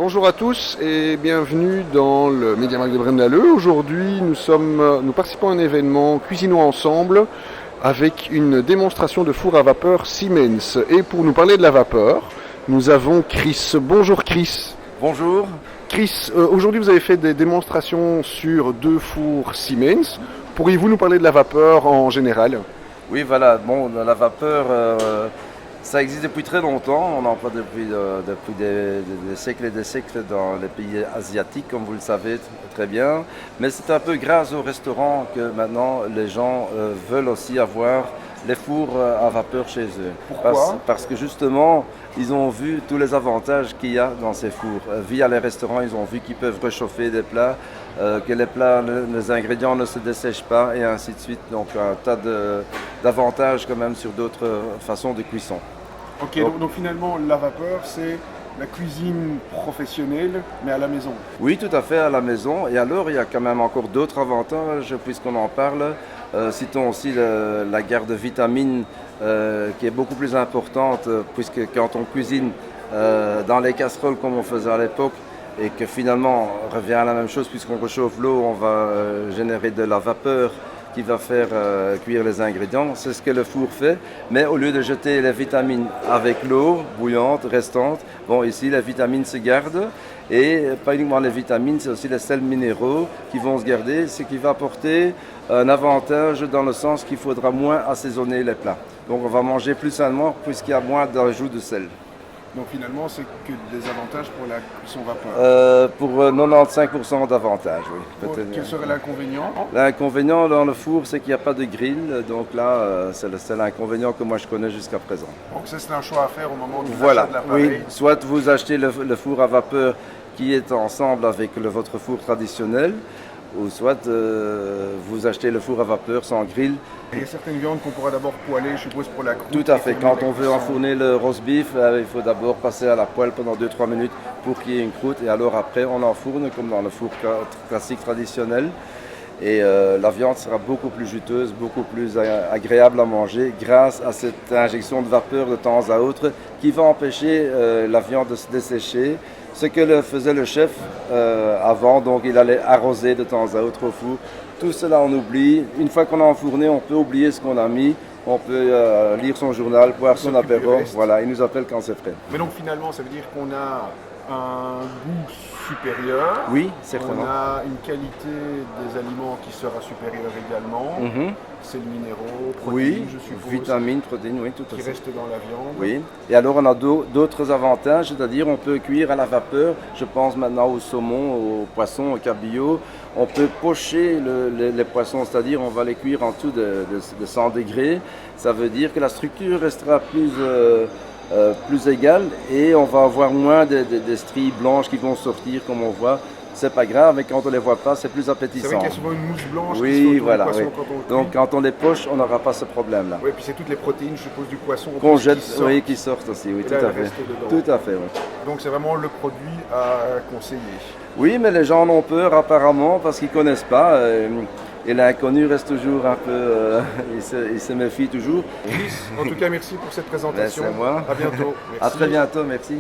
Bonjour à tous et bienvenue dans le Mediamarkt de Braine-l'Alleud. Aujourd'hui, nous participons à un événement Cuisinons ensemble avec une démonstration de four à vapeur Siemens. Et pour nous parler de la vapeur, nous avons Chris. Bonjour Chris. Bonjour. Chris, aujourd'hui vous avez fait des démonstrations sur 2 fours Siemens. Pourriez-vous nous parler de la vapeur en général ? Oui, voilà. Bon, la vapeur, ça existe depuis très longtemps. On en parle depuis des siècles et des siècles dans les pays asiatiques, comme vous le savez très bien. Mais c'est un peu grâce au restaurant que maintenant les gens veulent aussi avoir les fours à vapeur chez eux. Pourquoi ? Parce que justement, ils ont vu tous les avantages qu'il y a dans ces fours. Via les restaurants, ils ont vu qu'ils peuvent réchauffer des plats, que les plats, les ingrédients ne se dessèchent pas et ainsi de suite. Donc un tas d'avantages quand même sur d'autres façons de cuisson. Ok, donc finalement la vapeur c'est la cuisine professionnelle mais à la maison. Oui, tout à fait, à la maison. Et alors, il y a quand même encore d'autres avantages puisqu'on en parle. Citons aussi la garde de vitamines qui est beaucoup plus importante puisque quand on cuisine dans les casseroles comme on faisait à l'époque et que finalement on revient à la même chose puisqu'on réchauffe l'eau, on va générer de la vapeur qui va faire cuire les ingrédients. C'est ce que le four fait, mais au lieu de jeter les vitamines avec l'eau bouillante, restante, bon ici les vitamines se gardent et pas uniquement les vitamines, c'est aussi les sels minéraux qui vont se garder, ce qui va apporter un avantage dans le sens qu'il faudra moins assaisonner les plats. Donc on va manger plus sainement puisqu'il y a moins d'ajout de sel. Donc finalement, c'est que des avantages pour la cuisson vapeur. Pour 95% d'avantages, oui. Quel serait l'inconvénient ? L'inconvénient dans le four, c'est qu'il n'y a pas de grill. Donc là, c'est l'inconvénient que moi je connais jusqu'à présent. Donc ça, c'est un choix à faire au moment de Voilà, l'achat de l'appareil. oui. Soit vous achetez le four à vapeur qui est ensemble avec votre four traditionnel, ou soit vous achetez le four à vapeur sans grill. Et il y a certaines viandes qu'on pourra d'abord poêler, je suppose, pour la croûte. Tout à fait. Quand on veut enfourner le roast beef, il faut d'abord passer à la poêle pendant 2-3 minutes pour qu'il y ait une croûte. Et alors après, on enfourne comme dans le four classique traditionnel. Et la viande sera beaucoup plus juteuse, beaucoup plus agréable à manger grâce à cette injection de vapeur de temps à autre qui va empêcher la viande de se dessécher. Ce que faisait le chef avant, donc il allait arroser de temps à autre au four. Tout cela on oublie. Une fois qu'on a enfourné, on peut oublier ce qu'on a mis. On peut lire son journal, boire son apéro. Voilà, il nous appelle quand c'est prêt. Mais donc finalement, ça veut dire qu'on a un goût supérieur. Oui, certainement. On a une qualité des aliments qui sera supérieure également. Sels minéraux, protéines, Oui, je suppose. vitamines, protéines, oui, tout à Qui fait. restent dans la viande. Oui, et alors on a d'autres avantages, c'est-à-dire on peut cuire à la vapeur, je pense maintenant au saumon, au poisson, au cabillaud. On peut pocher les poissons, c'est-à-dire on va les cuire en dessous de 100 degrés. Ça veut dire que la structure restera plus égale et on va avoir moins de stries blanches qui vont sortir comme on voit. C'est pas grave, mais quand on les voit pas, c'est plus appétissant. C'est vrai qu'il y a souvent une mousse blanche qui Oui, saute dans voilà. le poisson Oui. quand on le cuit. Donc quand on les poche, on n'aura pas ce problème-là. Oui, puis c'est toutes les protéines, je suppose, du poisson Qu'on qui jette, sortent. oui, qui sortent aussi, oui, Et tout là, à elles fait. restent dedans. Tout à fait, oui. Donc c'est vraiment le produit à conseiller. Oui, mais les gens en ont peur apparemment parce qu'ils ne connaissent pas. Et l'inconnu reste toujours un peu. Il se méfie toujours. Chris, en tout cas, merci pour cette présentation. C'est moi. À bientôt. À Merci. très bientôt, merci.